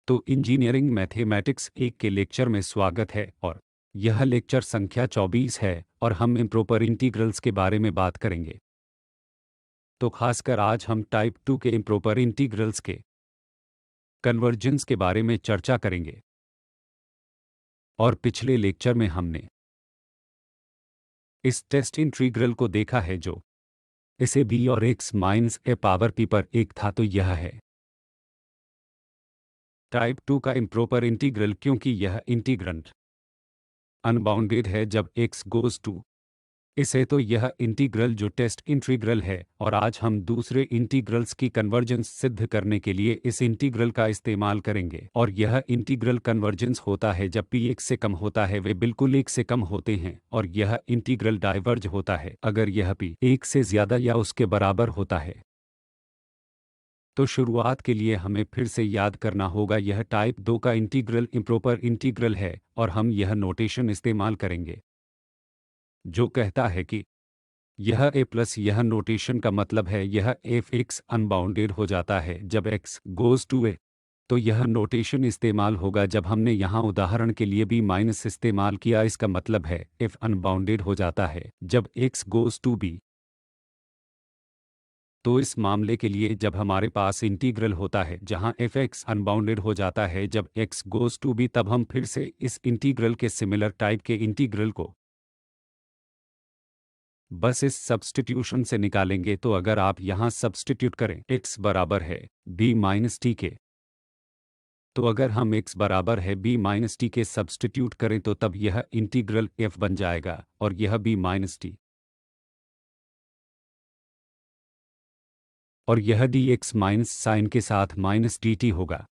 तो engineering mathematics 1 के lecture में स्वागत है और यह लेक्चर संख्या 24 है और हम इम्प्रॉपर इंटीग्रल्स के बारे में बात करेंगे। तो खासकर आज हम टाइप 2 के इम्प्रॉपर इंटीग्रल्स के कन्वर्जेंस के बारे में चर्चा करेंगे। और पिछले लेक्चर में हमने इस टेस्ट इंटीग्रल को देखा है जो इसे b और x माइनस ए पावर p पर 1 था, तो यह है टाइप 2 का इम्प्रॉपर इंटीग्रल क्योंकि यह इंटीग्रैंड अनबाउंडेड है जब x गोज़ टू इसे, तो यह इंटीग्रल जो टेस्ट इंटीग्रल है। और आज हम दूसरे इंटीग्रल्स की कन्वर्जेंस सिद्ध करने के लिए इस इंटीग्रल का इस्तेमाल करेंगे। और यह इंटीग्रल कन्वर्जेंस होता है जब p 1 से कम होता है, वे बिल्कुल 1 से कम होते हैं। और यह इंटीग्रल डाइवर्ज होता है अगर यह p 1 से ज़्यादा या उसके बराबर होता है। तो शुरुआत के लिए हमें फिर से याद करना होगा, यह टाइप 2 का इंटीग्रल इम्प्रॉपर इंटीग्रल है और हम यह नोटेशन इस्तेमाल करेंगे जो कहता है कि यह a प्लस, यह नोटेशन का मतलब है यह f(x) अनबाउंडेड हो जाता है जब x गोज़ टू a। तो यह नोटेशन इस्तेमाल होगा जब हमने यहाँ उदाहरण के लिए b माइनस इस्तेमाल किया, इसका मतलब है f अनबाउंडेड हो जाता है जब x गोज़ टू b। तो इस मामले के लिए जब हमारे पास इंटीग्रल होता है जहां f(x) अनबाउंडेड हो जाता है जब x गोज़ टू b, तब हम फिर से इस इंटीग्रल के सिमिलर टाइप के इंटीग्रल को बस इस सब्स्टिट्यूशन से निकालेंगे। तो अगर आप यहाँ सब्स्टिट्यूट करें x बराबर है b माइनस टी के, तो अगर हम x बराबर है b माइनस टी के सब्स्टिट्यूट करें तो तब यह इंटीग्रल f बन जाएगा और यह b माइनस टी और यह dx माइनस साइन के साथ माइनस dt होगा।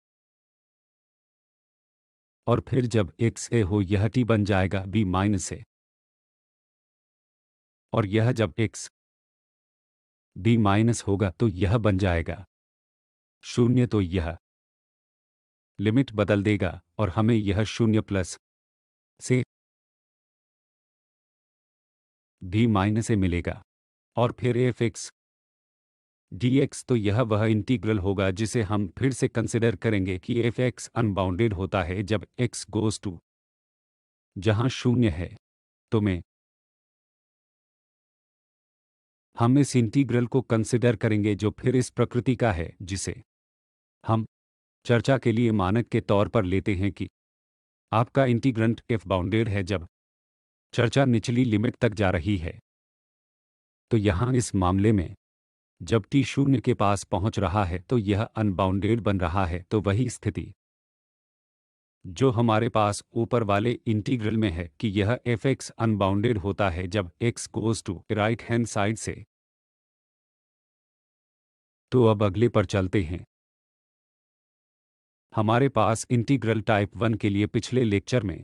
और फिर जब x a हो यह t बन जाएगा b माइनस a। और यह जब x b माइनस होगा तो यह बन जाएगा 0, तो यह लिमिट बदल देगा और हमें यह 0 प्लस से b माइनस a मिलेगा। और फिर f(x) dx, तो यह वह इंटीग्रल होगा जिसे हम फिर से कंसिडर करेंगे कि f(x) अनबाउंडेड होता है जब x गोज़ टू जहां 0 है। तो में हम इस इंटीग्रल को कंसिडर करेंगे जो फिर इस प्रकृति का है जिसे हम चर्चा के लिए मानक के तौर पर लेते हैं कि आपका इंटीग्रैंड f बाउंडेड है जब चर्चा निचली लिमिट तक जा रही है। तो यहाँ इस मामले में जब t 0 के पास पहुँच रहा है तो यह अनबाउंडेड बन रहा है। तो वही स्थिति जो हमारे पास ऊपर वाले इंटीग्रल में है कि यह f(x) अनबाउंडेड होता है जब x goes to right hand side से। तो अब अगले पर चलते हैं। हमारे पास इंटीग्रल टाइप 1 के लिए पिछले लेक्चर में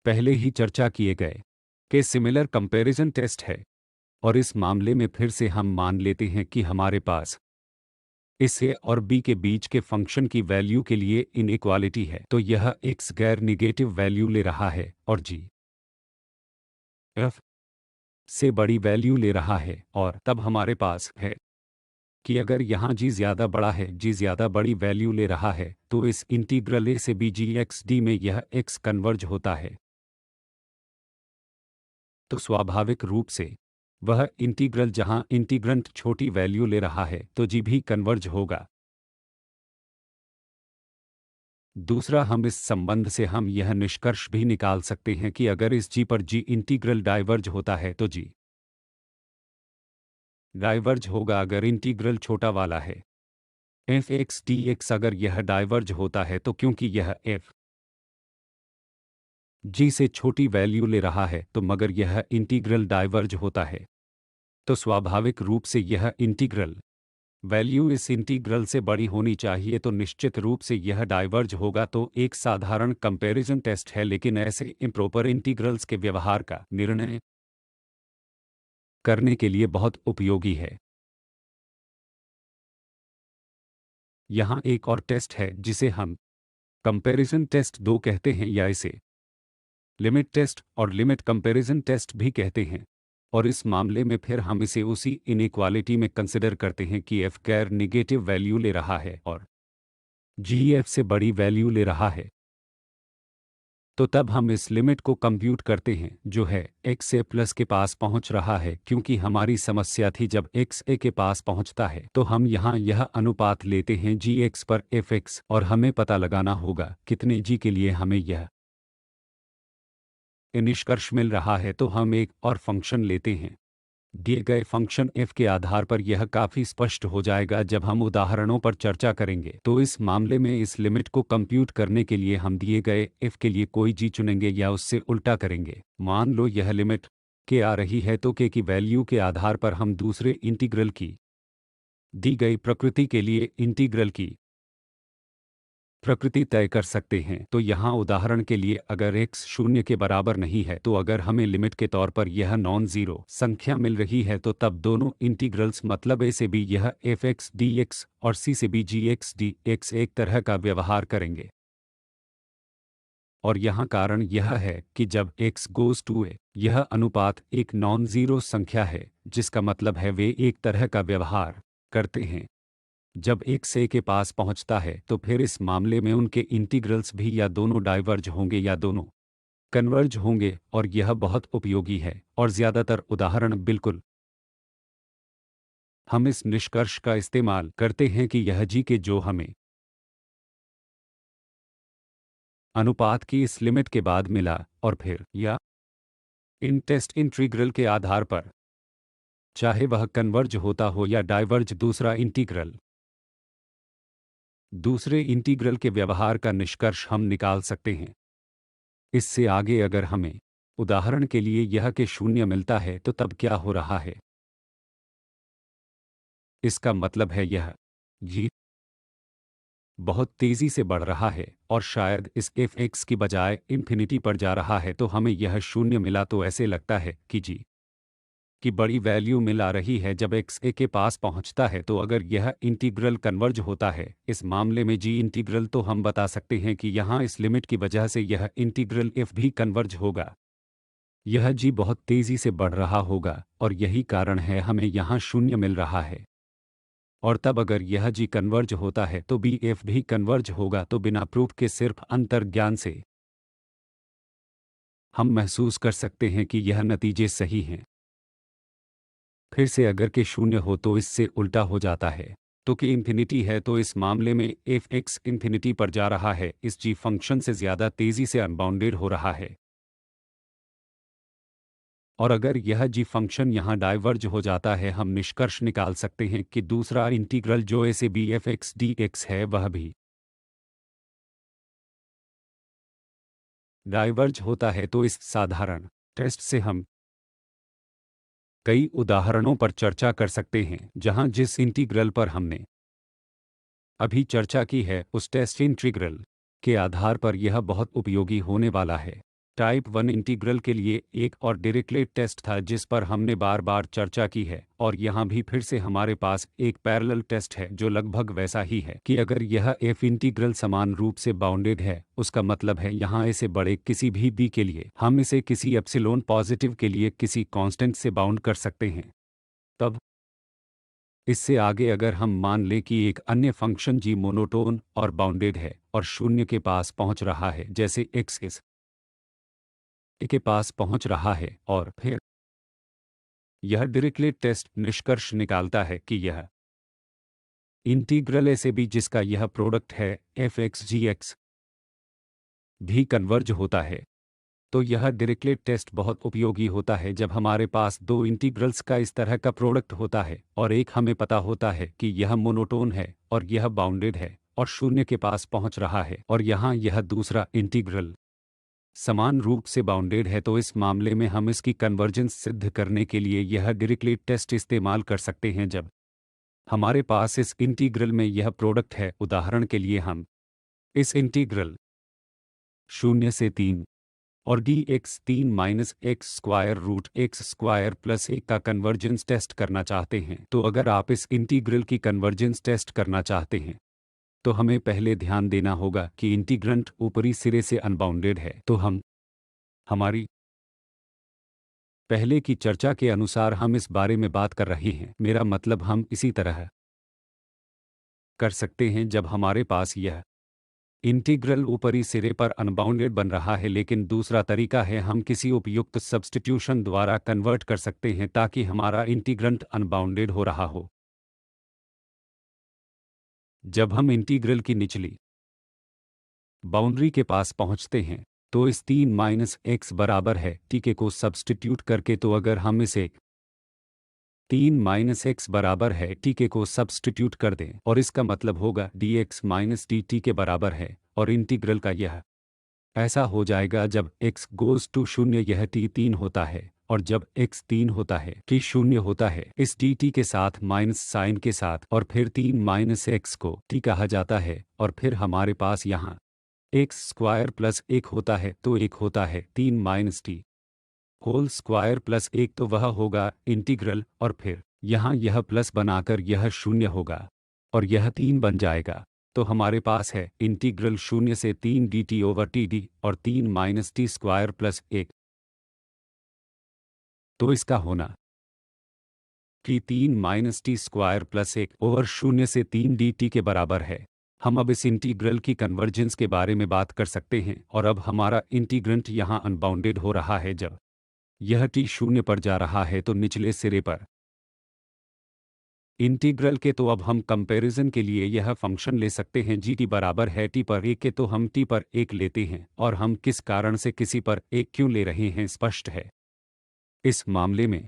पहले ही चर्चा किए गए के सिमिलर कंपैरिजन टेस्ट है। और इस मामले में फिर से हम मान लेते हैं कि हमारे पास इस a और b के बीच के फंक्शन की वैल्यू के लिए इनइक्वालिटी है। तो यह x गैर निगेटिव वैल्यू ले रहा है और g f से बड़ी वैल्यू ले रहा है। और तब हमारे पास है कि अगर यहाँ g ज़्यादा बड़ा है, g ज़्यादा बड़ी वैल्यू ले रहा है, तो इस इंटीग्रल a से b g x d में यह x कन्वर्ज होता है। तो स्वाभाविक रूप से वह इंटीग्रल जहां इंटीग्रैंड छोटी वैल्यू ले रहा है तो g भी कन्वर्ज होगा। दूसरा, हम इस संबंध से हम यह निष्कर्ष भी निकाल सकते हैं कि अगर इस g पर g इंटीग्रल डाइवर्ज होता है तो g डाइवर्ज होगा अगर इंटीग्रल छोटा वाला है f(x) dx। अगर यह डाइवर्ज होता है तो क्योंकि यह f g से छोटी वैल्यू ले रहा है, तो मगर यह इंटीग्रल डाइवर्ज होता है तो स्वाभाविक रूप से यह इंटीग्रल वैल्यू इस इंटीग्रल से बड़ी होनी चाहिए, तो निश्चित रूप से यह डाइवर्ज होगा। तो एक साधारण कंपैरिजन टेस्ट है, लेकिन ऐसे इम्प्रॉपर इंटीग्रल्स के व्यवहार का निर्णय करने के लिए बहुत उपयोगी है। यहाँ एक और टेस्ट है जिसे हम कंपैरिजन टेस्ट 2 कहते हैं, या इसे लिमिट टेस्ट और लिमिट कंपैरिजन टेस्ट भी कहते हैं। और इस मामले में फिर हम इसे उसी इनइक्वालिटी में कंसिडर करते हैं कि f गैर निगेटिव वैल्यू ले रहा है और जी एफ से बड़ी वैल्यू ले रहा है, तो तब हम इस लिमिट को कंप्यूट करते हैं जो है एक्स ए प्लस के पास पहुंच रहा है, क्योंकि हमारी समस्या थी जब एक्स ए के पास पहुंचता है तो हम यहाँ यह अनुपात लेते हैं जी एक्स पर एफ एक्स, और हमें पता लगाना होगा कितने जी के लिए हमें यह निष्कर्ष मिल रहा है। तो हम एक और फंक्शन लेते हैं दिए गए फंक्शन f के आधार पर। यह काफ़ी स्पष्ट हो जाएगा जब हम उदाहरणों पर चर्चा करेंगे। तो इस मामले में इस लिमिट को कंप्यूट करने के लिए हम दिए गए f के लिए कोई g चुनेंगे या उससे उल्टा करेंगे। मान लो यह लिमिट k आ रही है तो k की वैल्यू के आधार पर हम दूसरे इंटीग्रल की दी गई प्रकृति के लिए इंटीग्रल की प्रकृति तय कर सकते हैं। तो यहाँ उदाहरण के लिए अगर x शून्य के बराबर नहीं है, तो अगर हमें लिमिट के तौर पर यह नॉन ज़ीरो संख्या मिल रही है, तो तब दोनों इंटीग्रल्स मतलब a से b यह एफ एक्स डी एक्स और c से b जी एक्स डी एक्स एक तरह का व्यवहार करेंगे। और यहाँ कारण यह है कि जब x गोज़ टू a, यह अनुपात एक नॉन ज़ीरो संख्या है, जिसका मतलब है वे एक तरह का व्यवहार करते हैं। जब x a के पास पहुंचता है तो फिर इस मामले में उनके इंटीग्रल्स भी या दोनों डाइवर्ज होंगे या दोनों कन्वर्ज होंगे, और यह बहुत उपयोगी है। और ज़्यादातर उदाहरण बिल्कुल हम इस निष्कर्ष का इस्तेमाल करते हैं कि यह जी के जो हमें अनुपात की इस लिमिट के बाद मिला, और फिर या इन टेस्ट इंटीग्रल के आधार पर, चाहे वह कन्वर्ज होता हो या डाइवर्ज, दूसरे इंटीग्रल के व्यवहार का निष्कर्ष हम निकाल सकते हैं। इससे आगे अगर हमें उदाहरण के लिए यह के शून्य मिलता है तो तब क्या हो रहा है? इसका मतलब है यह जी बहुत तेजी से बढ़ रहा है और शायद इस एफ एक्स की बजाय इन्फिनिटी पर जा रहा है। तो हमें यह शून्य मिला तो ऐसे लगता है कि जी की बड़ी वैल्यू मिल आ रही है जब एक्स ए के पास पहुंचता है। तो अगर यह इंटीग्रल कन्वर्ज होता है इस मामले में जी इंटीग्रल, तो हम बता सकते हैं कि यहाँ इस लिमिट की वजह से यह इंटीग्रल एफ भी कन्वर्ज होगा। यह जी बहुत तेजी से बढ़ रहा होगा और यही कारण है हमें यहाँ शून्य मिल रहा है। और तब अगर यह जी कन्वर्ज होता है तो बी एफ भी कन्वर्ज होगा। तो बिना प्रूफ के सिर्फ अंतर्ज्ञान से हम महसूस कर सकते हैं कि यह नतीजे सही हैं। फिर से अगर के शून्य हो तो इससे उल्टा हो जाता है। तो कि इंफिनिटी है तो इस मामले में एफ एक्स इंफिनिटी पर जा रहा है, इस जी फंक्शन से ज़्यादा तेज़ी से अनबाउंडेड हो रहा है। और अगर यह जी फंक्शन यहाँ डाइवर्ज हो जाता है, हम निष्कर्ष निकाल सकते हैं कि दूसरा इंटीग्रल जो ए से b f x d x है वह भी डाइवर्ज होता है। तो इस साधारण टेस्ट से हम कई उदाहरणों पर चर्चा कर सकते हैं जहां जिस इंटीग्रल पर हमने अभी चर्चा की है उस टेस्ट इंटीग्रल के आधार पर यह बहुत उपयोगी होने वाला है। टाइप 1 इंटीग्रल के लिए एक और डिरिक्लेट टेस्ट था जिस पर हमने बार बार चर्चा की है, और यहाँ भी फिर से हमारे पास एक पैरेलल टेस्ट है जो लगभग वैसा ही है कि अगर यह एफ इंटीग्रल समान रूप से बाउंडेड है, उसका मतलब है यहाँ इसे बड़े किसी भी बी के लिए हम इसे किसी एप्सिलॉन पॉजिटिव के लिए किसी कांस्टेंट से बाउंड कर सकते हैं। तब इससे आगे अगर हम मान लें कि एक अन्य फंक्शन जी मोनोटोन और बाउंडेड है और शून्य के पास पहुंच रहा है, जैसे एक्स इस ए के पास पहुंच रहा है, और फिर यह डिरिक्लेट टेस्ट निष्कर्ष निकालता है कि यह इंटीग्रल ए से बी जिसका यह प्रोडक्ट है एफ एक्स जी एक्स भी कन्वर्ज होता है। तो यह डिरिक्लेट टेस्ट बहुत उपयोगी होता है जब हमारे पास दो इंटीग्रल्स का इस तरह का प्रोडक्ट होता है और एक हमें पता होता है कि यह मोनोटोन है और यह बाउंडेड है और शून्य के पास पहुंच रहा है, और यहाँ यह दूसरा इंटीग्रल समान रूप से बाउंडेड है। तो इस मामले में हम इसकी कन्वर्जेंस सिद्ध करने के लिए यह डिरिक्लेट टेस्ट इस्तेमाल कर सकते हैं जब हमारे पास इस इंटीग्रल में यह प्रोडक्ट है। उदाहरण के लिए हम इस इंटीग्रल 0 से 3 और डी एक्स 3 - x² √x² + 1 का कन्वर्जेंस टेस्ट करना चाहते हैं। तो अगर आप इस इंटीग्रल की कन्वर्जेंस टेस्ट करना चाहते हैं तो हमें पहले ध्यान देना होगा कि इंटीग्रैंड ऊपरी सिरे से अनबाउंडेड है। तो हम हमारी पहले की चर्चा के अनुसार हम इस बारे में बात कर रहे हैं, मेरा मतलब हम इसी तरह कर सकते हैं जब हमारे पास यह इंटीग्रल ऊपरी सिरे पर अनबाउंडेड बन रहा है, लेकिन दूसरा तरीका है हम किसी उपयुक्त सब्स्टिट्यूशन द्वारा कन्वर्ट कर सकते हैं ताकि हमारा इंटीग्रंट अनबाउंडेड हो रहा हो। जब हम इंटीग्रल की निचली बाउंड्री के पास पहुंचते हैं तो इस 3 माइनस एक्स बराबर है टी के को सब्स्टिट्यूट करके, तो अगर हम इसे 3 माइनस एक्स बराबर है टी के को सब्स्टिट्यूट कर दें और इसका मतलब होगा D x minus T T के बराबर है, और इंटीग्रल का यह ऐसा हो जाएगा जब x गोज़ टू 0 यह t 3 होता है, और जब x 3 होता है t 0 होता है इस dt के साथ माइनस साइन के साथ, और फिर 3 माइनस एक्स को t कहा जाता है, और फिर हमारे पास यहाँ एक्स स्क्वायर प्लस 1 होता है, तो 1 होता है 3 minus t whole square plus 1, तो वह होगा इंटीग्रल, और फिर यहाँ यह प्लस बनाकर यह 0 होगा और यह 3 बन जाएगा। तो हमारे पास है इंटीग्रल 0 से 3 D T over T D और 3 माइनस टी स्क्वायर प्लस 1। तो इसका होना कि 3 minus t square plus 1 over 0 से 3 डी टी के बराबर है। हम अब इस इंटीग्रल की कन्वर्जेंस के बारे में बात कर सकते हैं, और अब हमारा इंटीग्रंट यहाँ अनबाउंडेड हो रहा है। जब यह t 0 पर जा रहा है तो निचले सिरे पर इंटीग्रल के, तो अब हम कंपैरिजन के लिए यह फंक्शन ले सकते हैं जी टी बराबर है टी पर 1 के, तो हम टी पर 1 लेते हैं, और हम किस कारण से किसी पर 1 क्यों ले रहे हैं स्पष्ट है। इस मामले में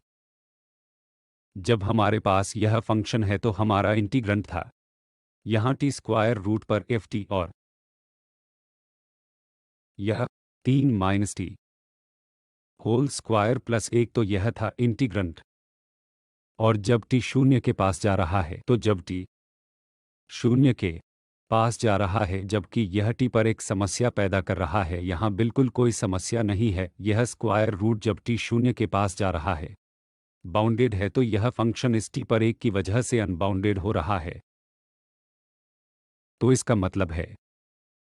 जब हमारे पास यह फंक्शन है तो हमारा इंटीग्रंट था यहाँ टी स्क्वायर रूट पर एफ टी, और यह 3 minus t whole square plus 1, तो यह था इंटीग्रंट। और जब t 0 के पास जा रहा है, तो जब t 0 के पास जा रहा है, जबकि यह t पर एक समस्या पैदा कर रहा है, यहाँ बिल्कुल कोई समस्या नहीं है, यह स्क्वायर रूट जब t 0 के पास जा रहा है बाउंडेड है, तो यह फंक्शन इस t पर 1 की वजह से अनबाउंडेड हो रहा है। तो इसका मतलब है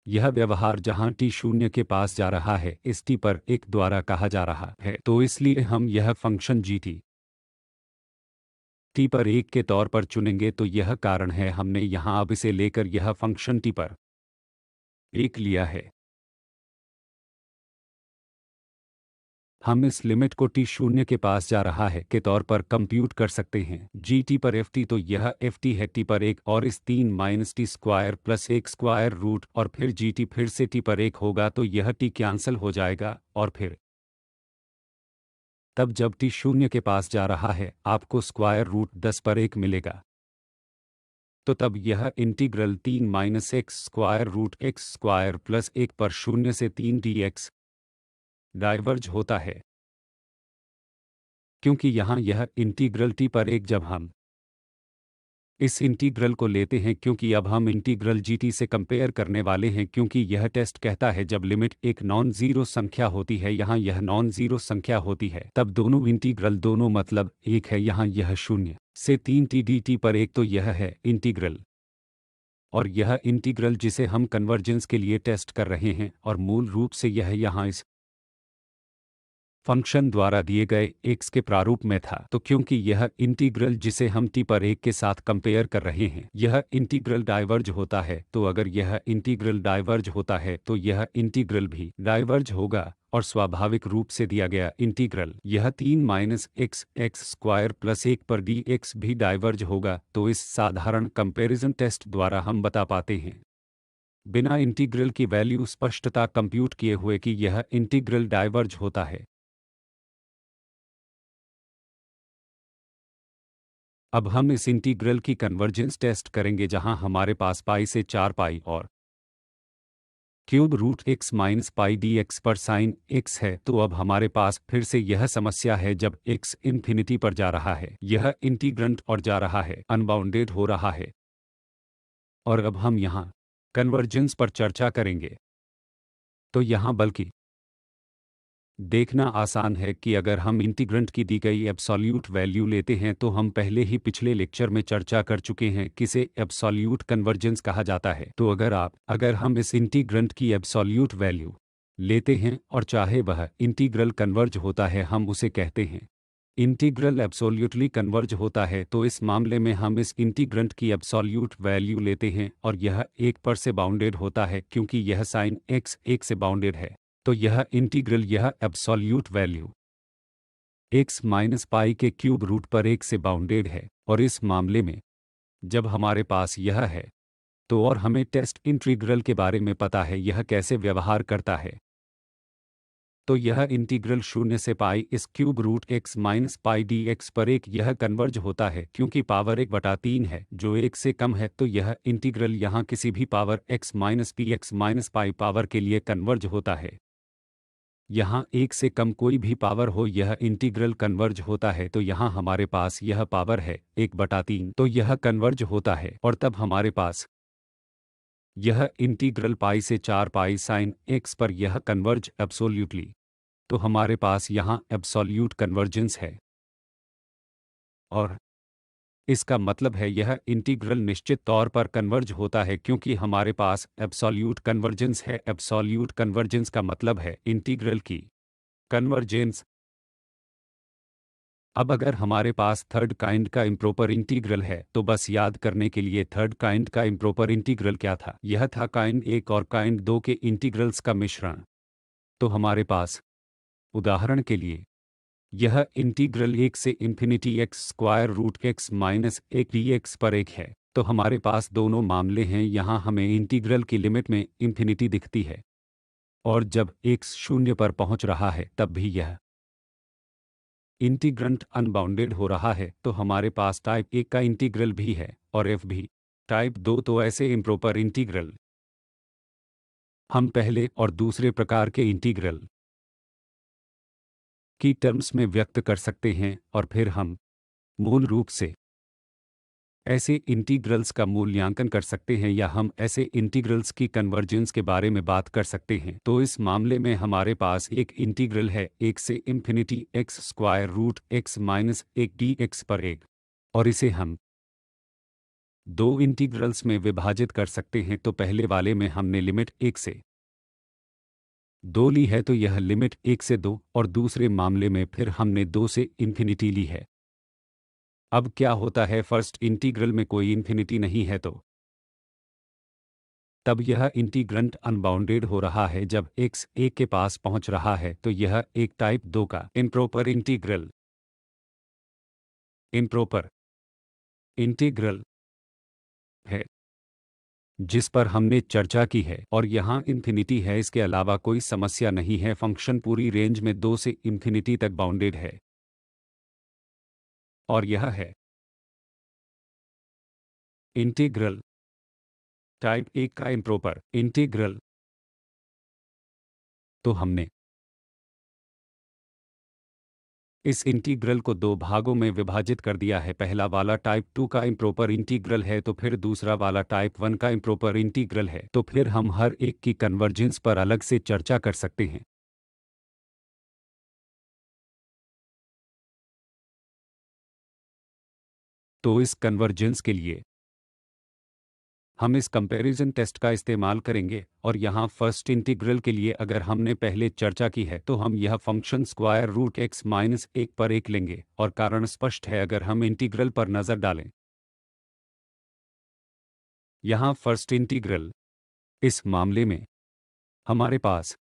यह व्यवहार जहां t 0 के पास जा रहा है इस t पर 1 द्वारा कहा जा रहा है, तो इसलिए हम यह फंक्शन जी t पर 1 के तौर पर चुनेंगे। तो यह कारण है हमने यहाँ अब इसे लेकर यह फंक्शन t पर 1 लिया है। हम इस लिमिट को t 0 के पास जा रहा है के तौर पर कंप्यूट कर सकते हैं जी टी पर एफ टी, तो यह एफ टी है t पर 1 और इस 3 minus t square plus 1 square root, और फिर जी टी फिर से t पर 1 होगा, तो यह t कैंसल हो जाएगा, और फिर तब जब t 0 के पास जा रहा है आपको स्क्वायर रूट 10 पर 1 मिलेगा। तो तब यह integral 3 minus x square root x square plus 1 पर 0 से 3 डी एक्स डाइवर्ज होता है, क्योंकि यहाँ यह इंटीग्रल t पर 1 जब हम इस इंटीग्रल को लेते हैं, क्योंकि अब हम इंटीग्रल जी से कंपेयर करने वाले हैं, क्योंकि यह टेस्ट कहता है जब लिमिट एक नॉन ज़ीरो संख्या होती है, यहाँ यह नॉन ज़ीरो संख्या होती है, तब दोनों इंटीग्रल दोनों मतलब एक है। यहाँ यह 0 से 3 टी डी टी पर 1, तो यह है इंटीग्रल, और यह इंटीग्रल जिसे हम कन्वर्जेंस के लिए टेस्ट कर रहे हैं, और मूल रूप से यह यहाँ इस फंक्शन द्वारा दिए गए x के प्रारूप में था। तो क्योंकि यह इंटीग्रल जिसे हम t पर 1 के साथ कंपेयर कर रहे हैं यह इंटीग्रल डाइवर्ज होता है, तो अगर यह इंटीग्रल डाइवर्ज होता है तो यह इंटीग्रल भी डाइवर्ज होगा, और स्वाभाविक रूप से दिया गया इंटीग्रल यह 3 minus x x square plus 1 पर डी एक्स भी डाइवर्ज होगा। तो इस साधारण कंपैरिजन टेस्ट द्वारा हम बता पाते हैं बिना इंटीग्रल की वैल्यू स्पष्टता कंप्यूट किए हुए कि यह इंटीग्रल डाइवर्ज होता है। अब हम इस इंटीग्रल की कन्वर्जेंस टेस्ट करेंगे जहां हमारे पास पाई से 4 पाई और cube root x minus pi d x पर साइन एक्स है। तो अब हमारे पास फिर से यह समस्या है जब एक्स इन्फिनिटी पर जा रहा है, यह इंटीग्रंट और जा रहा है अनबाउंडेड हो रहा है। और अब हम यहाँ कन्वर्जेंस पर चर्चा करेंगे। तो यहाँ बल्कि देखना आसान है कि अगर हम इंटीग्रंट की दी गई एब्सोल्यूट वैल्यू लेते हैं, तो हम पहले ही पिछले लेक्चर में चर्चा कर चुके हैं किसे एब्सोल्यूट कन्वर्जेंस कहा जाता है। तो अगर हम इस इंटीग्रंट की एब्सोल्यूट वैल्यू लेते हैं और चाहे वह इंटीग्रल कन्वर्ज होता है, हम उसे कहते हैं इंटीग्रल एब्सोल्यूटली कन्वर्ज होता है, तो इस मामले में हम इस इंटीग्रैंड की एब्सोल्यूट वैल्यू लेते हैं और यह 1 पर से बाउंडेड होता है क्योंकि यह साइन x 1 से बाउंडेड है। तो यह इंटीग्रल यह एब्सोल्यूट वैल्यू x माइनस पाई के क्यूब रूट पर 1 से बाउंडेड है। और इस मामले में जब हमारे पास यह है तो और हमें टेस्ट इंटीग्रल के बारे में पता है यह कैसे व्यवहार करता है, तो यह इंटीग्रल 0 से पाई इस cube root x minus pi d x पर 1 यह कन्वर्ज होता है क्योंकि पावर 1/3 है जो 1 से कम है, तो यह इंटीग्रल यहाँ किसी भी power x minus P x minus पाई पावर के लिए कन्वर्ज होता है। यहाँ 1 से कम कोई भी पावर हो यह इंटीग्रल कन्वर्ज होता है, तो यहाँ हमारे पास यह पावर है 1/3, तो यह कन्वर्ज होता है और तब हमारे पास यह इंटीग्रल पाई से 4 पाई साइन x पर यह कन्वर्ज एब्सोल्यूटली, तो हमारे पास यहाँ एब्सोल्यूट कन्वर्जेंस है। और इसका मतलब है यह इंटीग्रल निश्चित तौर पर कन्वर्ज होता है क्योंकि हमारे पास एब्सोल्यूट कन्वर्जेंस है। एब्सोल्यूट कन्वर्जेंस का मतलब है इंटीग्रल की कन्वर्जेंस। अब अगर हमारे पास थर्ड काइंड का इम्प्रॉपर इंटीग्रल है तो बस याद करने के लिए थर्ड काइंड का इम्प्रॉपर इंटीग्रल क्या था, यह था काइंड 1 और काइंड 2 के इंटीग्रल्स का मिश्रण। तो हमारे पास उदाहरण के लिए यह इंटीग्रल 1 से infinity x square root x minus 1 dx पर 1 है। तो हमारे पास दोनों मामले हैं, यहाँ हमें इंटीग्रल की लिमिट में इन्फिनिटी दिखती है और जब x 0 पर पहुँच रहा है तब भी यह इंटीग्रैंड अनबाउंडेड हो रहा है। तो हमारे पास टाइप 1 का इंटीग्रल भी है और f भी टाइप 2। तो ऐसे इम्प्रॉपर इंटीग्रल हम पहले और दूसरे प्रकार के इंटीग्रल की टर्म्स में व्यक्त कर सकते हैं और फिर हम मूल रूप से ऐसे इंटीग्रल्स का मूल्यांकन कर सकते हैं या हम ऐसे इंटीग्रल्स की कन्वर्जेंस के बारे में बात कर सकते हैं। तो इस मामले में हमारे पास एक इंटीग्रल है 1 से infinity x square root x minus 1 dx पर 1 और इसे हम दो इंटीग्रल्स में विभाजित कर सकते हैं। तो पहले वाले में हमने लिमिट 1 से 2 ली है, तो यह लिमिट 1 से 2, और दूसरे मामले में फिर हमने 2 से इन्फिनिटी ली है। अब क्या होता है, फर्स्ट इंटीग्रल में कोई इन्फिनिटी नहीं है तो तब यह इंटीग्रैंड अनबाउंडेड हो रहा है। जब x 1 के पास पहुंच रहा है तो यह एक टाइप 2 का इम्प्रॉपर इंटीग्रल है जिस पर हमने चर्चा की है और यहाँ इन्फिनिटी है। इसके अलावा कोई समस्या नहीं है, फंक्शन पूरी रेंज में 2 से इन्फिनिटी तक बाउंडेड है और यह है इंटीग्रल टाइप 1 का इम्प्रॉपर इंटीग्रल। तो हमने इस इंटीग्रल को दो भागों में विभाजित कर दिया है। पहला वाला टाइप 2 का इम्प्रॉपर इंटीग्रल है, तो फिर दूसरा वाला टाइप 1 का इम्प्रॉपर इंटीग्रल है। तो फिर हम हर एक की कन्वर्जेंस पर अलग से चर्चा कर सकते हैं। तो इस कन्वर्जेंस के लिए हम इस कंपैरिजन टेस्ट का इस्तेमाल करेंगे और यहाँ फर्स्ट इंटीग्रल के लिए अगर हमने पहले चर्चा की है तो हम यह function square root x minus 1 पर 1 लेंगे और कारण स्पष्ट है अगर हम इंटीग्रल पर नज़र डालें। यहाँ फर्स्ट इंटीग्रल इस मामले में हमारे पास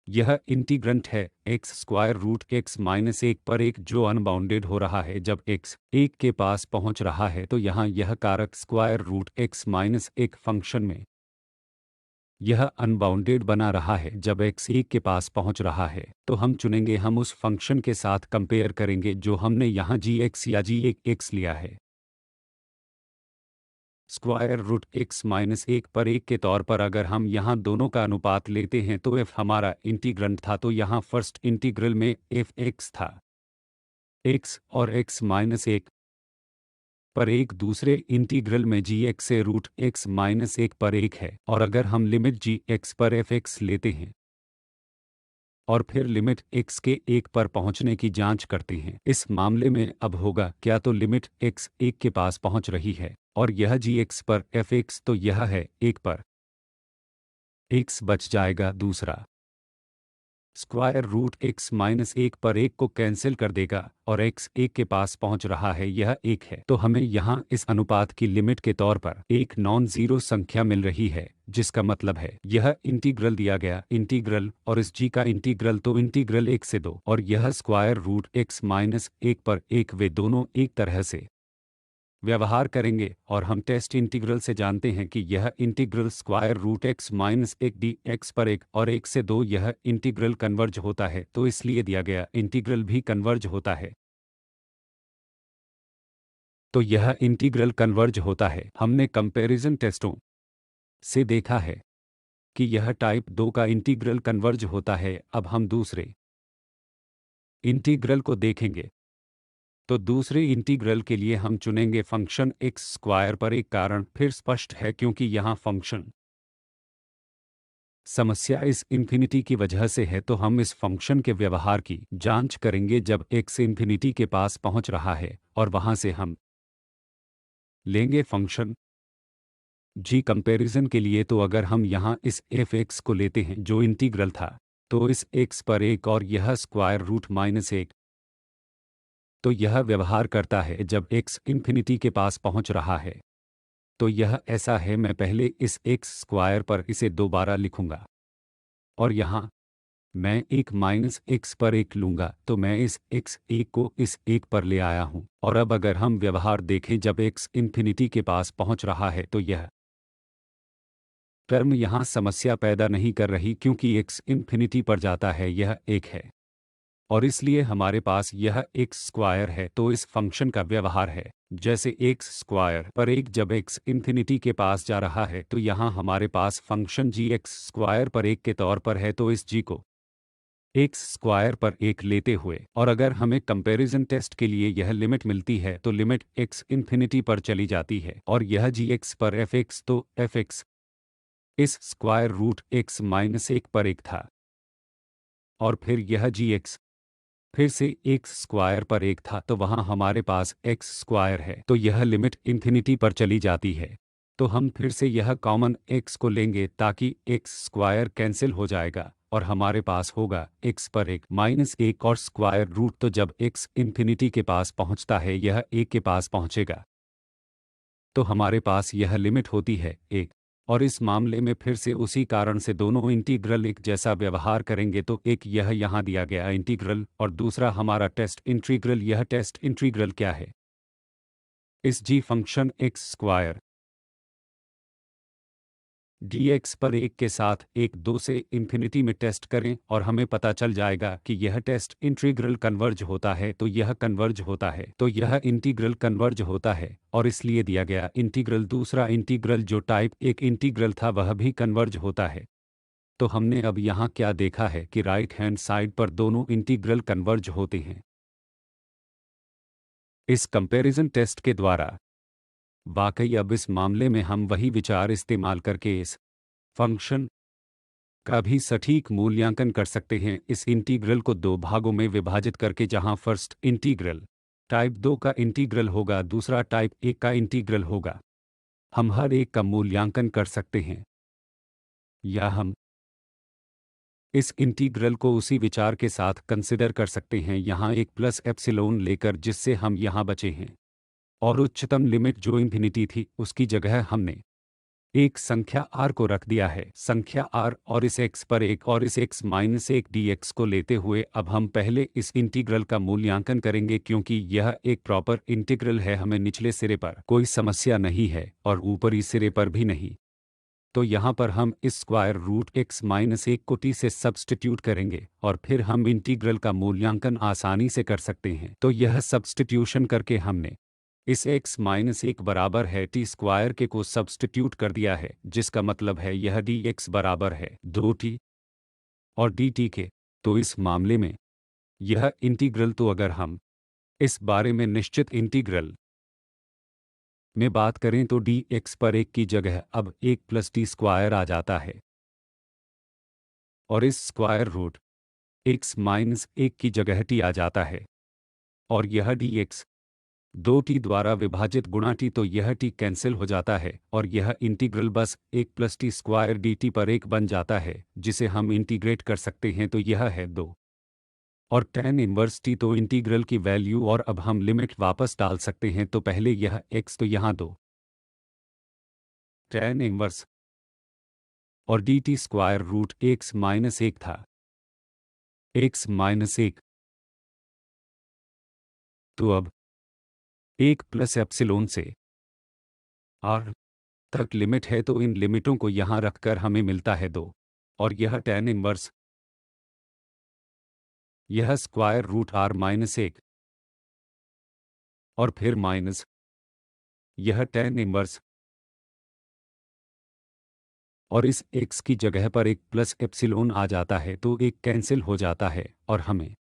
यह इंटीग्रैंड है x square root x minus 1 पर 1 जो अनबाउंडेड हो रहा है। जब x 1 के पास पहुंच रहा है तो यहाँ यह कारक square root x minus 1 function में यह अनबाउंडेड बना रहा है। जब x 1 के पास पहुंच रहा है तो हम चुनेंगे, हम उस फंक्शन के साथ कंपेयर करेंगे जो हमने यहाँ g(x) या g(1x) लिया है। स्क्वायर रूट x माइनस 1 पर 1 के तौर पर अगर हम यहाँ दोनों का अनुपात लेते हैं तो f हमारा इंटीग्रैंड था, तो यहाँ फर्स्ट इंटीग्रल में f x था x और x माइनस 1 पर 1, दूसरे इंटीग्रल में g x से रूट x माइनस 1 पर 1 है। और अगर हम लिमिट g x पर f x लेते हैं और फिर लिमिट x के 1 पर पहुंचने की जांच करते हैं, इस मामले में अब होगा क्या, तो लिमिट x 1 के पास पहुंच रही है और यह g x पर f x, तो यह है 1 पर x बच जाएगा। दूसरा स्क्वायर रूट एक्स माइनस एक पर एक को कैंसिल कर देगा और एक्स एक के पास पहुंच रहा है, यह एक है। तो हमें यहाँ इस अनुपात की लिमिट के तौर पर एक नॉन जीरो संख्या मिल रही है, जिसका मतलब है यह इंटीग्रल दिया गया इंटीग्रल और इस जी का इंटीग्रल, तो इंटीग्रल 1 से 2 और यह स्क्वायर रूट एक्स माइनस एक पर एक, वे दोनों एक तरह से व्यवहार करेंगे। और हम टेस्ट इंटीग्रल से जानते हैं कि यह integral square root x minus एक डी एक्स पर एक और एक से दो, यह इंटीग्रल कन्वर्ज होता है, तो इसलिए दिया गया इंटीग्रल भी कन्वर्ज होता है। तो यह इंटीग्रल कन्वर्ज होता है। हमने कंपैरिजन टेस्टों से देखा है कि यह टाइप 2 का इंटीग्रल कन्वर्ज होता है। अब हम दूसरे इंटीग्रल को देखेंगे। तो दूसरे इंटीग्रल के लिए हम चुनेंगे फंक्शन एक्स स्क्वायर पर एक। कारण फिर स्पष्ट है क्योंकि यहाँ फंक्शन समस्या इस इन्फिनिटी की वजह से है, तो हम इस फंक्शन के व्यवहार की जांच करेंगे जब एक्स इन्फिनिटी के पास पहुंच रहा है और वहां से हम लेंगे फंक्शन जी कंपैरिजन के लिए। तो अगर हम यहाँ इस एफ एक्स को लेते हैं जो इंटीग्रल था, तो इस एक्स पर एक और यह स्क्वायर रूट माइनस एक, तो यह व्यवहार करता है जब एक्स इन्फिनिटी के पास पहुंच रहा है। तो यह ऐसा है, मैं पहले इस एक्स स्क्वायर पर इसे दोबारा लिखूंगा और यहाँ मैं एक माइनस एक्स पर एक लूंगा, तो मैं इस एक्स एक को इस एक पर ले आया हूं। और अब अगर हम व्यवहार देखें जब एक्स इन्फिनिटी के पास पहुंच रहा है, तो यह टर्म यहाँ समस्या पैदा नहीं कर रही क्योंकि एक्स इन्फिनिटी पर जाता है, यह एक है और इसलिए हमारे पास यह एक्स स्क्वायर है। तो इस फंक्शन का व्यवहार है जैसे एक्स स्क्वायर पर एक, जब एक्स इन्फिनिटी के पास जा रहा है, तो यहाँ हमारे पास फंक्शन जी एक्स स्क्वायर पर एक के तौर पर है। तो इस जी को एक्स स्क्वायर पर एक लेते हुए, और अगर हमें कंपैरिजन टेस्ट के लिए यह लिमिट मिलती है, तो लिमिट एक्स इन्फिनिटी पर चली जाती है और यह जी एक्स पर एफ एक्स, तो एफ एक्स इस स्क्वायर रूट एक्स माइनस एक पर एक था और फिर यह जी एक्स फिर से एक्स स्क्वायर पर एक था, तो वहां हमारे पास एक्स स्क्वायर है, तो यह लिमिट इन्फिनिटी पर चली जाती है। तो हम फिर से यह कॉमन एक्स को लेंगे ताकि एक्स स्क्वायर कैंसिल हो जाएगा और हमारे पास होगा एक्स पर एक माइनस एक और स्क्वायर रूट। तो जब एक्स इन्फिनिटी के पास पहुंचता है, यह एक के पास पहुंचेगा, तो हमारे पास यह लिमिट होती है एक। और इस मामले में फिर से उसी कारण से दोनों इंटीग्रल एक जैसा व्यवहार करेंगे। तो एक यह यहाँ दिया गया इंटीग्रल और दूसरा हमारा टेस्ट इंटीग्रल। यह टेस्ट इंटीग्रल क्या है? इस जी फंक्शन एक्स स्क्वायर dx पर एक के साथ एक दो से इन्फिनिटी में टेस्ट करें और हमें पता चल जाएगा कि यह टेस्ट इंटीग्रल कन्वर्ज होता है। तो यह कन्वर्ज होता है, तो यह इंटीग्रल कन्वर्ज होता है और इसलिए दिया गया इंटीग्रल, दूसरा इंटीग्रल जो टाइप एक इंटीग्रल था, वह भी कन्वर्ज होता है। तो हमने अब यहाँ क्या देखा है कि राइट हैंड साइड पर दोनों इंटीग्रल कन्वर्ज होते हैं इस कंपैरिजन टेस्ट के द्वारा। वाकई अब इस मामले में हम वही विचार इस्तेमाल करके इस फंक्शन का भी सटीक मूल्यांकन कर सकते हैं इस इंटीग्रल को दो भागों में विभाजित करके, जहां फर्स्ट इंटीग्रल टाइप 2 का इंटीग्रल होगा, दूसरा टाइप 1 का इंटीग्रल होगा। हम हर एक का मूल्यांकन कर सकते हैं या हम इस इंटीग्रल को उसी विचार के साथ कंसिडर कर सकते हैं यहाँ एक प्लस एप्सिलॉन लेकर, जिससे हम यहाँ बचे हैं। और उच्चतम लिमिट जो इन्फिनिटी थी, उसकी जगह हमने एक संख्या r को रख दिया है, संख्या r, और इस x पर एक और इस x माइनस एक dx को लेते हुए अब हम पहले इस इंटीग्रल का मूल्यांकन करेंगे क्योंकि यह एक प्रॉपर इंटीग्रल है। हमें निचले सिरे पर कोई समस्या नहीं है और ऊपरी सिरे पर भी नहीं। तो यहाँ पर हम इस स्क्वायर रूट एक्स माइनस एक को t से सब्स्टिट्यूट करेंगे और फिर हम इंटीग्रल का मूल्यांकन आसानी से कर सकते हैं। तो यह सब्स्टिट्यूशन करके हमने इस x माइनस एक बराबर है टी स्क्वायर के को सब्स्टिट्यूट कर दिया है, जिसका मतलब है यह dx बराबर है 2t और dt के। तो इस मामले में यह इंटीग्रल, तो अगर हम इस बारे में निश्चित इंटीग्रल में बात करें तो dx पर एक की जगह अब एक प्लस टी स्क्वायर आ जाता है और इस स्क्वायर रूट x माइनस एक की जगह t आ जाता है और यह dx दो टी द्वारा विभाजित गुणा टी, तो यह टी कैंसिल हो जाता है और यह इंटीग्रल बस 1 plus T square D T पर 1 बन जाता है, जिसे हम इंटीग्रेट कर सकते हैं, तो यह है 2 और tan इनवर्स टी, तो इंटीग्रल की वैल्यू और अब हम लिमिट वापस डाल सकते हैं। तो पहले यह x, तो यहाँ 2 tan इनवर्स और d t square root x minus 1 था, x माइनस 1, तो अब 1 प्लस एप्सिलॉन से r तक लिमिट है, तो इन लिमिटों को यहाँ रखकर हमें मिलता है 2 और यह tan इनवर्स, यह स्क्वायर रूट r माइनस 1 और फिर माइनस यह tan इनवर्स और इस x की जगह पर 1 प्लस एप्सिलॉन आ जाता है, तो 1 कैंसिल हो जाता है और हमें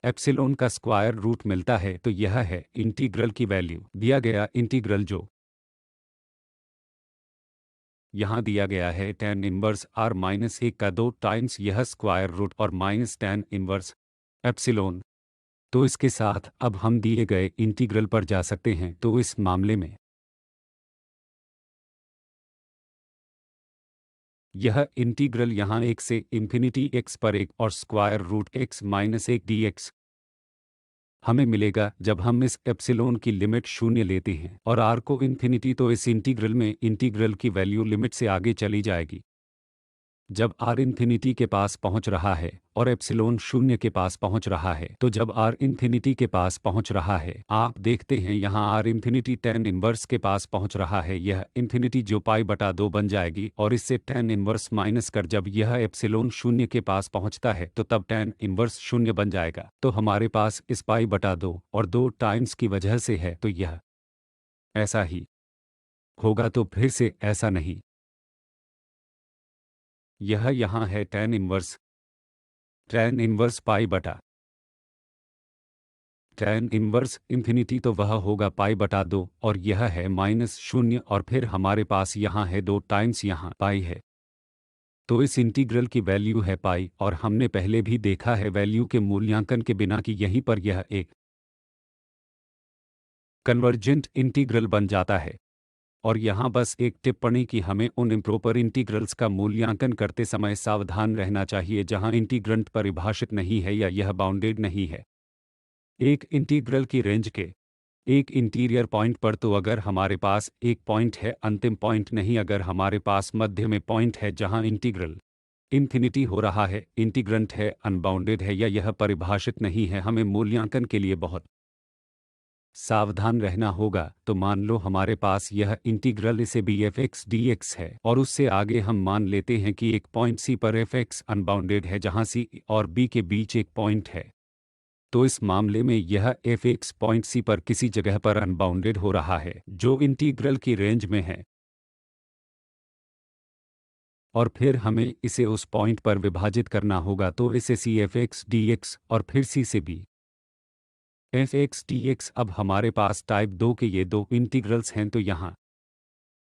एप्सिलॉन का स्क्वायर रूट मिलता है। तो यह है इंटीग्रल की वैल्यू। दिया गया इंटीग्रल जो यहाँ दिया गया है tan इनवर्स r माइनस 1 का 2 टाइम्स यह स्क्वायर रूट और माइनस tan इनवर्स एप्सिलॉन। तो इसके साथ अब हम दिए गए इंटीग्रल पर जा सकते हैं। तो इस मामले में यह इंटीग्रल यहाँ 1 से इंफिनिटी x पर 1 और square root x minus 1 dx हमें मिलेगा जब हम इस एप्सिलॉन की लिमिट 0 लेते हैं और r को इंफिनिटी, तो इस इंटीग्रल में इंटीग्रल की वैल्यू लिमिट से आगे चली जाएगी। जब r इंफिनिटी के पास पहुंच रहा है और एप्सिलॉन 0 के पास पहुंच रहा है, तो जब r इंफिनिटी के पास पहुंच रहा है, आप देखते हैं यहाँ r इंफिनिटी tan इनवर्स के पास पहुंच रहा है, यह इंफिनिटी जो पाई बटा 2 बन जाएगी और इससे tan इनवर्स माइनस कर जब यह एप्सिलॉन 0 के पास पहुंचता है, तो तब tan इनवर्स 0 बन जाएगा। तो हमारे पास इस पाई बटा 2 और 2 टाइम्स की वजह से है, तो यह ऐसा ही होगा, तो फिर से ऐसा नहीं। यह यहाँ है tan इनवर्स पाई बटा tan इनवर्स इंफिनिटी, तो वह होगा पाई बटा 2 और यह है माइनस 0 और फिर हमारे पास यहाँ है 2 टाइम्स यहाँ पाई है। तो इस इंटीग्रल की वैल्यू है पाई और हमने पहले भी देखा है वैल्यू के मूल्यांकन के बिना कि यहीं पर यह एक कन्वर्जेंट इंटीग्रल बन जाता है। और यहाँ बस एक टिप्पणी कि हमें उन इम्प्रॉपर इंटीग्रल्स का मूल्यांकन करते समय सावधान रहना चाहिए जहाँ इंटीग्रैंड परिभाषित नहीं है या यह बाउंडेड नहीं है। एक इंटीग्रल की रेंज के एक इंटीरियर पॉइंट पर, तो अगर हमारे पास एक पॉइंट है, अंतिम पॉइंट नहीं, अगर हमारे पास मध्य में पॉइंट है जहां इंटीग्रल इन्फिनिटी हो रहा है, इंटीग्रैंड है, अनबाउंडेड है या यह परिभाषित नहीं है, हमें मूल्यांकन के लिए बहुत सावधान रहना होगा। तो मान लो हमारे पास यह इंटीग्रल इसे भी एफ एक्स डी एक्स है और उससे आगे हम मान लेते हैं कि एक पॉइंट सी पर एफ एक्स अनबाउंडेड है जहां सी और बी के बीच एक पॉइंट है। तो इस मामले में यह एफ एक्स पॉइंट सी पर किसी जगह पर अनबाउंडेड हो रहा है जो इंटीग्रल की रेंज में है और फिर हमें इसे उस पॉइंट पर विभाजित करना होगा। तो इसे c f x d x और फिर सी से b f x d x. अब हमारे पास टाइप 2 के ये दो इंटीग्रल्स हैं, तो यहाँ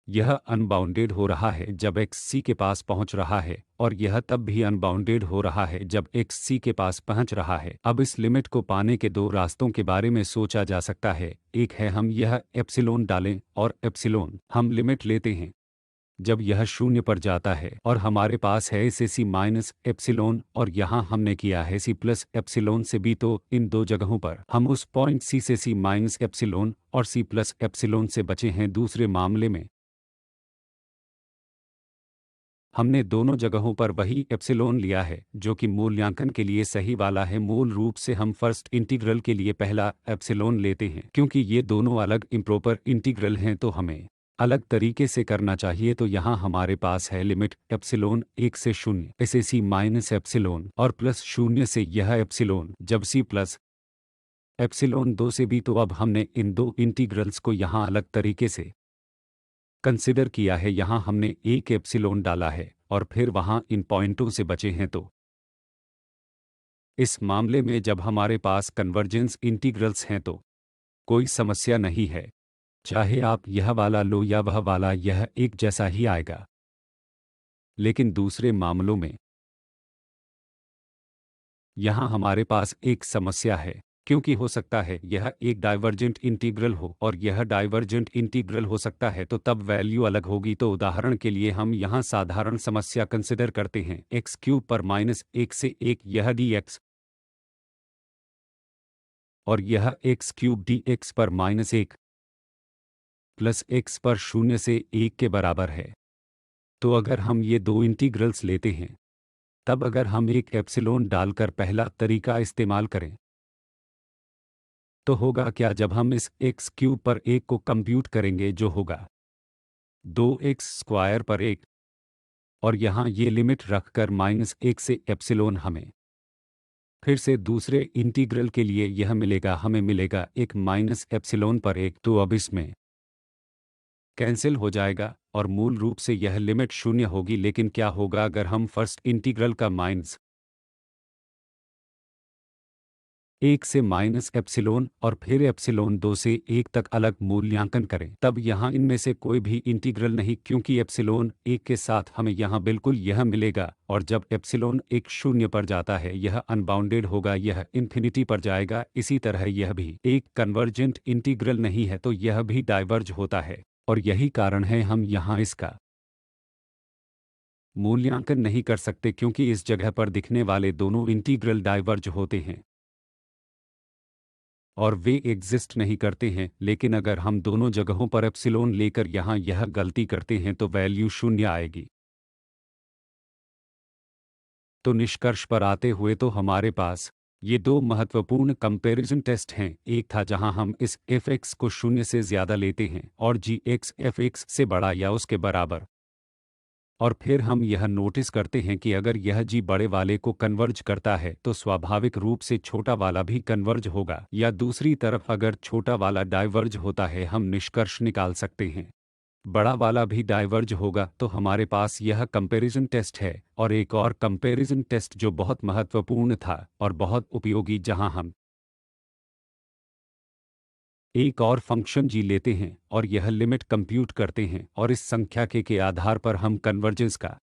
यह अनबाउंडेड हो रहा है जब एक्स सी के पास पहुंच रहा है और यह तब भी अनबाउंडेड हो रहा है जब एक्स सी के पास पहुंच रहा है। अब इस लिमिट को पाने के दो रास्तों के बारे में सोचा जा सकता है। एक है हम यह एप्सिलॉन डालें और एप्सिलॉन हम लिमिट लेते हैं जब यह 0 पर जाता है और हमारे पास है इसे सी माइनस एप्सिलॉन और यहाँ हमने किया है सी प्लस एप्सिलॉन से बी। तो इन दो जगहों पर हम उस पॉइंट सी से सी माइनस एप्सिलॉन और सी प्लस एप्सिलॉन से बचे हैं। दूसरे मामले में हमने दोनों जगहों पर वही एप्सिलॉन लिया है जो कि मूल्यांकन के लिए सही वाला है। मूल रूप से हम फर्स्ट इंटीग्रल के लिए पहला एप्सिलॉन लेते हैं क्योंकि ये दोनों अलग इम्प्रॉपर इंटीग्रल हैं, तो हमें अलग तरीके से करना चाहिए। तो यहाँ हमारे पास है लिमिट एप्सिलॉन 1 से 0 इसे सी माइनस एप्सिलॉन और प्लस 0 से यह एप्सिलॉन जब सी प्लस एप्सिलॉन 2 से बी। तो अब हमने इन दो इंटीग्रल्स को यहाँ अलग तरीके से कंसिडर किया है। यहाँ हमने एक एप्सिलॉन डाला है और फिर वहाँ इन पॉइंटों से बचे हैं। तो इस मामले में जब हमारे पास कन्वर्जेंस इंटीग्रल्स हैं तो कोई समस्या नहीं है, चाहे आप यह वाला लो या वह वाला, यह एक जैसा ही आएगा। लेकिन दूसरे मामलों में यहाँ हमारे पास एक समस्या है क्योंकि हो सकता है यह एक डाइवर्जेंट इंटीग्रल हो और यह डाइवर्जेंट इंटीग्रल हो सकता है तो तब वैल्यू अलग होगी। तो उदाहरण के लिए हम यहाँ साधारण समस्या कंसिडर करते हैं एक्स क्यूब पर -1 से 1 यह dx और यह एक्स क्यूब dx पर -1 प्लस x पर 0 से 1 के बराबर है। तो अगर हम ये दो इंटीग्रल्स लेते हैं तब अगर हम एक एप्सिलॉन डालकर पहला तरीका इस्तेमाल करें तो होगा क्या जब हम इस एक्स क्यूब पर 1 को कंप्यूट करेंगे जो होगा 2x² पर 1 और यहाँ ये लिमिट रखकर -1 से एप्सिलॉन हमें फिर से दूसरे इंटीग्रल के लिए यह मिलेगा, हमें मिलेगा एक माइनस एप्सिलॉन पर 1। तो अब इसमें कैंसिल हो जाएगा और मूल रूप से यह लिमिट 0 होगी। लेकिन क्या होगा अगर हम फर्स्ट इंटीग्रल का -1 से माइनस एप्सिलॉन और फिर एप्सिलॉन 2 से 1 तक अलग मूल्यांकन करें, तब यहाँ इनमें से कोई भी इंटीग्रल नहीं, क्योंकि एप्सिलॉन 1 के साथ हमें यहाँ बिल्कुल यह मिलेगा और जब एप्सिलॉन 1 0 पर जाता है यह अनबाउंडेड होगा, यह इन्फिनिटी पर जाएगा। इसी तरह यह भी एक कन्वर्जेंट इंटीग्रल नहीं है तो यह भी डाइवर्ज होता है और यही कारण है हम यहाँ इसका मूल्यांकन नहीं कर सकते, क्योंकि इस जगह पर दिखने वाले दोनों इंटीग्रल डाइवर्ज होते हैं और वे एग्जिस्ट नहीं करते हैं। लेकिन अगर हम दोनों जगहों पर एप्सिलॉन लेकर यहाँ यह गलती करते हैं तो वैल्यू 0 आएगी। तो निष्कर्ष पर आते हुए तो हमारे पास ये दो महत्वपूर्ण कंपैरिजन टेस्ट हैं। एक था जहां हम इस fx को 0 से ज़्यादा लेते हैं और gx fx से बड़ा या उसके बराबर, और फिर हम यह नोटिस करते हैं कि अगर यह g बड़े वाले को कन्वर्ज करता है तो स्वाभाविक रूप से छोटा वाला भी कन्वर्ज होगा, या दूसरी तरफ अगर छोटा वाला डाइवर्ज होता है हम निष्कर्ष निकाल सकते हैं बड़ा वाला भी डाइवर्ज होगा। तो हमारे पास यह कंपैरिजन टेस्ट है और एक और कंपैरिजन टेस्ट जो बहुत महत्वपूर्ण था और बहुत उपयोगी, जहां हम एक और फंक्शन g लेते हैं और यह लिमिट कंप्यूट करते हैं और इस संख्या के आधार पर हम कन्वर्जेंस का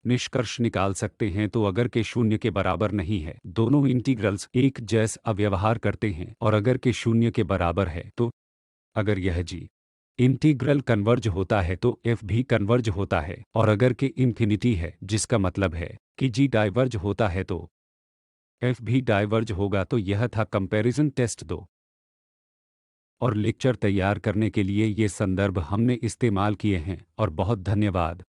निष्कर्ष निकाल सकते हैं। तो अगर के 0 के बराबर नहीं है दोनों इंटीग्रल्स एक जैसा व्यवहार करते हैं, और अगर के 0 के बराबर है तो अगर यह g इंटीग्रल कन्वर्ज होता है तो f भी कन्वर्ज होता है, और अगर के इन्फिनिटी है जिसका मतलब है कि g डाइवर्ज होता है तो f भी डाइवर्ज होगा। तो यह था कंपैरिजन टेस्ट 2 और लेक्चर तैयार करने के लिए ये संदर्भ हमने इस्तेमाल किए हैं और बहुत धन्यवाद।